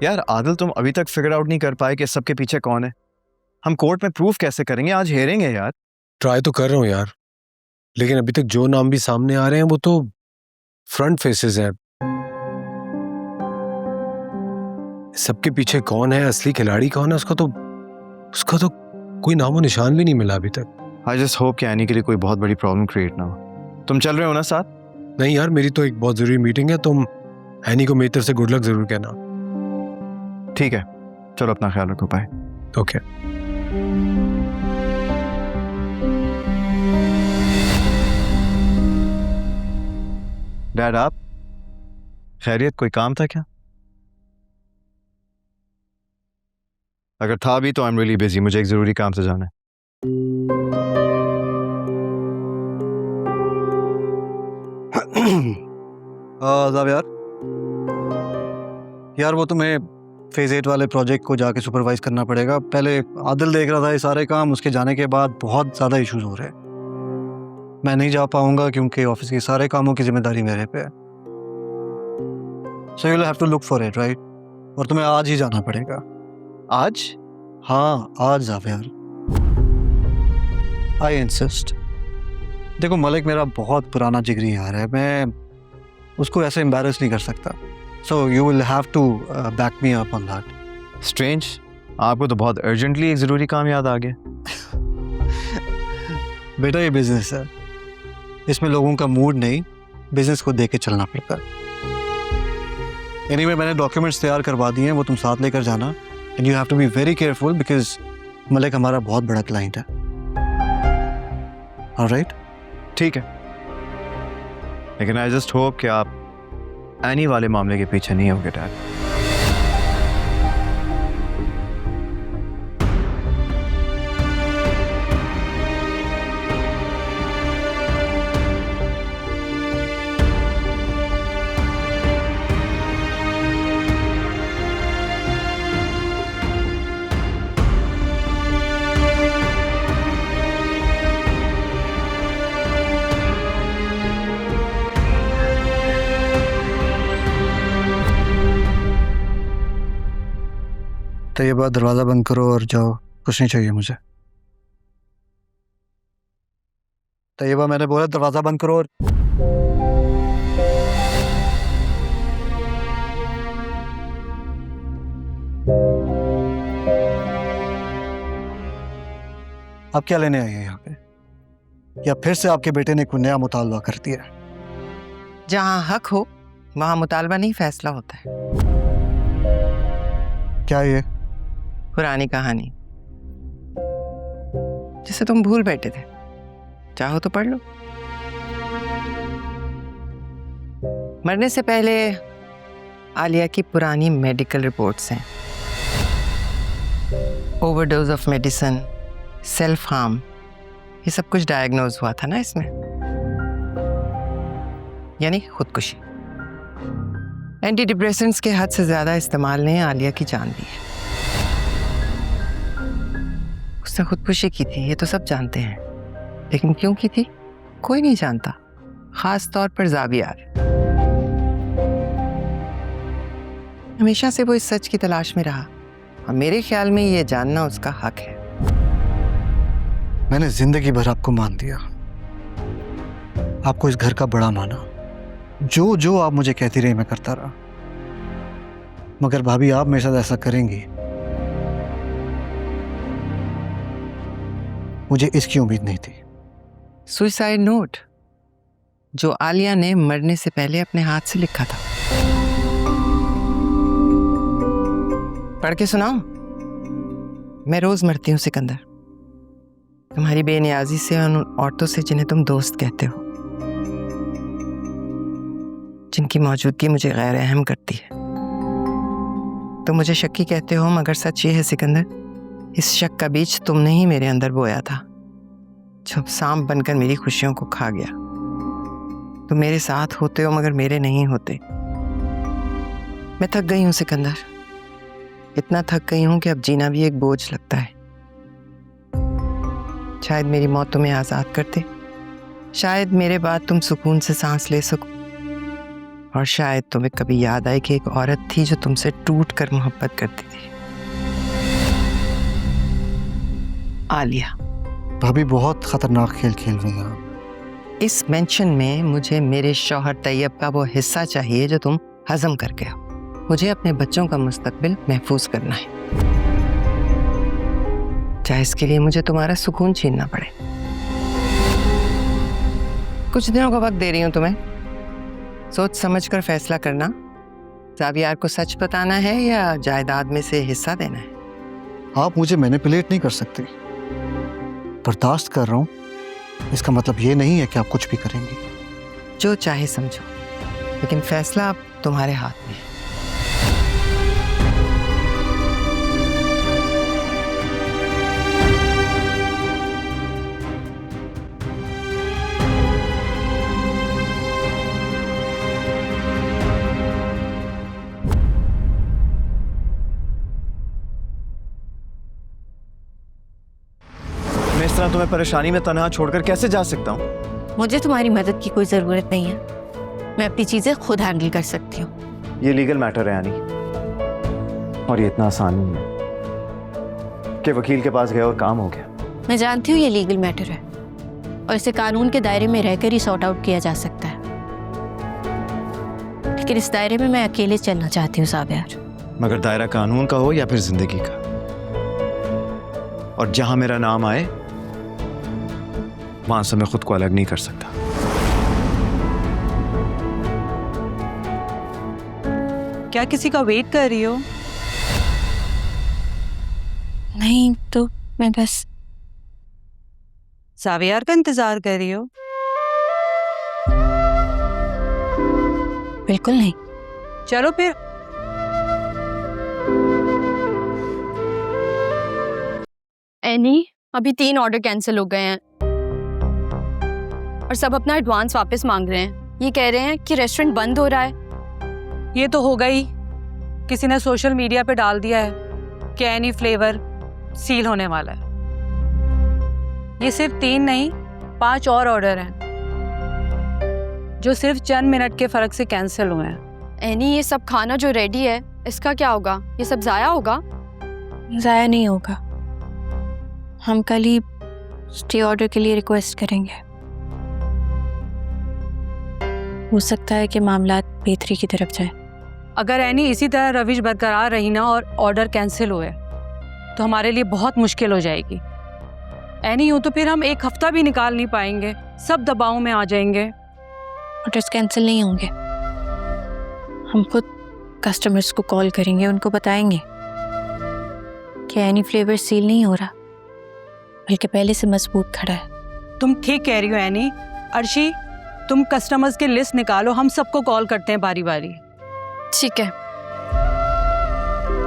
यार आदिल, तुम अभी तक फिगर आउट नहीं कर पाए कि सबके पीछे कौन है। हम कोर्ट में प्रूफ कैसे करेंगे? आज हेयरिंग है यार। ट्राई तो कर रहा हूँ यार, लेकिन अभी तक जो नाम भी सामने आ रहे हैं वो तो फ्रंट फेसेस हैं। सबके पीछे कौन है, असली खिलाड़ी कौन है, उसका तो कोई नामो निशान भी नहीं मिला अभी तक। आई जस्ट होप कि एनी के लिए कोई बहुत बड़ी प्रॉब्लम क्रिएट ना हो। तुम चल रहे हो ना साथ? नहीं यार, मेरी तो एक बहुत जरूरी मीटिंग है। तुम एनी को मेरी तरफ से गुड लक जरूर कहना। ठीक है, चलो अपना ख्याल रखो। बाय। ओके। डैड, आप खैरियत? कोई काम था क्या? अगर था भी तो आई एम रियली बिजी, मुझे एक जरूरी काम से जाना है। साहब यार वो तुम्हें फेज 8 वाले प्रोजेक्ट को जाके सुपरवाइज करना पड़ेगा। पहले आदिल देख रहा था ये सारे काम, उसके जाने के बाद बहुत ज़्यादा इश्यूज हो रहे हैं। मैं नहीं जा पाऊंगा क्योंकि ऑफिस के सारे कामों की जिम्मेदारी मेरे पे है। So you will have to look for it, right? और तुम्हें आज ही जाना पड़ेगा। आज? हाँ आज यार, आई इंसिस्ट। देखो मलिक मेरा बहुत पुराना जिगरी यार है, मैं उसको ऐसे एम्बैरस नहीं कर सकता। So you will have to back me up on that. Strange, आपको तो बहुत अर्जेंटली एक जरूरी काम याद आ गया। बेटा ये बिजनेस है, इसमें लोगों का मूड नहीं, बिजनेस को देख के चलना पड़ता है। एनीवे मैंने डॉक्यूमेंट्स तैयार करवा दिए हैं, वो तुम साथ लेकर जाना। And you have to be very careful because Malik हमारा बहुत बड़ा क्लाइंट है। ऑलराइट? ठीक है, लेकिन आई जस्ट होप कि आप एनी वाले मामले के पीछे नहीं होंगे डैड। तो ये बात, दरवाज़ा बंद करो और जाओ, कुछ नहीं चाहिए मुझे। तो ये बात मैंने बोला, दरवाज़ा बंद करो और आप क्या लेने आई है यहाँ पे? या फिर से आपके बेटे ने कोई नया मुतालबा कर दिया? जहाँ हक हो वहाँ मुतालबा नहीं, फैसला होता है। क्या ये? पुरानी कहानी जिसे तुम भूल बैठे थे, चाहो तो पढ़ लो। मरने से पहले आलिया की पुरानी मेडिकल रिपोर्ट्स हैं। Overdose of medicine, self harm, ये सब कुछ डायग्नोज हुआ था ना इसमें, यानी खुदकुशी। एंटी डिप्रेसेंट्स के हद से ज्यादा इस्तेमाल ने आलिया की जान ली है। उसने खुदकुशी की थी, ये तो सब जानते हैं, लेकिन क्यों की थी कोई नहीं जानता, खास तौर पर ज़ावियार। हमेशा से वो इस सच की तलाश में रहा और मेरे ख्याल में ये जानना उसका हक है। मैंने जिंदगी भर आपको मान दिया, आपको इस घर का बड़ा माना, जो जो आप मुझे कहती रही मैं करता रहा। मगर भाभी आप मेरे साथ ऐसा करेंगी, मुझे इसकी उम्मीद नहीं थी। सुसाइड नोट जो आलिया ने मरने से पहले अपने हाथ से लिखा था, पढ़ के सुनाओ? मैं रोज मरती हूँ सिकंदर, तुम्हारी बेनियाजी से, उन औरतों से जिन्हें तुम दोस्त कहते हो, जिनकी मौजूदगी मुझे गैर अहम करती है। तुम मुझे शक्की कहते हो, मगर सच ये है सिकंदर, इस शक का बीज तुमने ही मेरे अंदर बोया था, जो सांप बनकर मेरी खुशियों को खा गया। तुम मेरे साथ होते हो मगर मेरे नहीं होते। मैं थक गई हूँ सिकंदर, इतना थक गई हूँ कि अब जीना भी एक बोझ लगता है। शायद मेरी मौत तुम्हें आज़ाद करते, शायद मेरे बाद तुम सुकून से सांस ले सको, और शायद तुम्हें कभी याद आए कि एक औरत थी जो तुमसे टूट कर मोहब्बत करती थी। आलिया। भाभी बहुत खतरनाक खेल खेल रही हैं आप। इस मेंशन में मुझे मेरे शौहर तैयब का वो हिस्सा चाहिए जो तुम हजम करके हो। मुझे अपने बच्चों का मुस्तकबिल महफूज करना है, चाहे इसके लिए मुझे तुम्हारा सुकून छीनना पड़े। कुछ दिनों का वक्त दे रही हूं तुम्हें, सोच समझकर फैसला करना। ज़ावियार को सच बताना है या जायदाद में से हिस्सा देना है। आप मुझे मैनिपुलेट नहीं कर सकते। बर्दाश्त कर रहा हूँ, इसका मतलब ये नहीं है कि आप कुछ भी करेंगी। जो चाहे समझो, लेकिन फैसला अब तुम्हारे हाथ में है। मैं इस तरह तुम्हें परेशानी में तनहा छोड़कर कैसे जा सकता हूँ? मुझे तुम्हारी मदद की कोई ज़रूरत नहीं है, मैं अपनी चीज़ें खुद हैंडल कर सकती हूँ। ये लीगल मैटर है यानी, और ये इतना आसान नहीं है कि वकील के पास गए और काम हो गया। मैं जानती हूँ ये लीगल मैटर है और इसे कानून के दायरे में रहकर ही सॉर्ट आउट किया जा सकता है, लेकिन इस दायरे में मैं अकेले चलना चाहती हूँ ज़ावियार। मगर दायरा कानून का हो या फिर जिंदगी का, और जहां मेरा नाम आए वहां से मैं खुद को अलग नहीं कर सकता। क्या किसी का वेट कर रही हो? नहीं तो मैं बस ज़ावियार का इंतजार कर रही हो? बिल्कुल नहीं। चलो फिर। एनी, अभी 3 ऑर्डर कैंसिल हो गए हैं और सब अपना एडवांस वापस मांग रहे हैं। ये कह रहे हैं कि रेस्टोरेंट बंद हो रहा है। ये तो होगा ही, किसी ने सोशल मीडिया पे डाल दिया है कि एनी फ्लेवर सील होने वाला है। ये सिर्फ 3 नहीं 5 और ऑर्डर हैं जो सिर्फ चंद मिनट के फर्क से कैंसिल हुए हैं। एनी, ये सब खाना जो रेडी है इसका क्या होगा? ये सब जाया होगा? ज़ाया नहीं होगा, हम कल ही स्टे ऑर्डर के लिए रिक्वेस्ट करेंगे। हो सकता है कि मामला बेहतरी की तरफ जाए। अगर एनी इसी तरह रविश बरकरार रही ना और ऑर्डर कैंसिल हुए तो हमारे लिए बहुत मुश्किल हो जाएगी। एनी यूँ तो फिर हम 1 हफ्ता भी निकाल नहीं पाएंगे, सब दबाव में आ जाएंगे। ऑर्डर्स कैंसिल नहीं होंगे, हम खुद कस्टमर्स को कॉल करेंगे, उनको बताएंगे कि एनी फ्लेवर सील नहीं हो रहा बल्कि पहले से मजबूत खड़ा है। तुम ठीक कह रही हो एनी। अर्शी, तुम कस्टमर्स की लिस्ट निकालो, हम सबको कॉल करते हैं बारी बारी। ठीक है।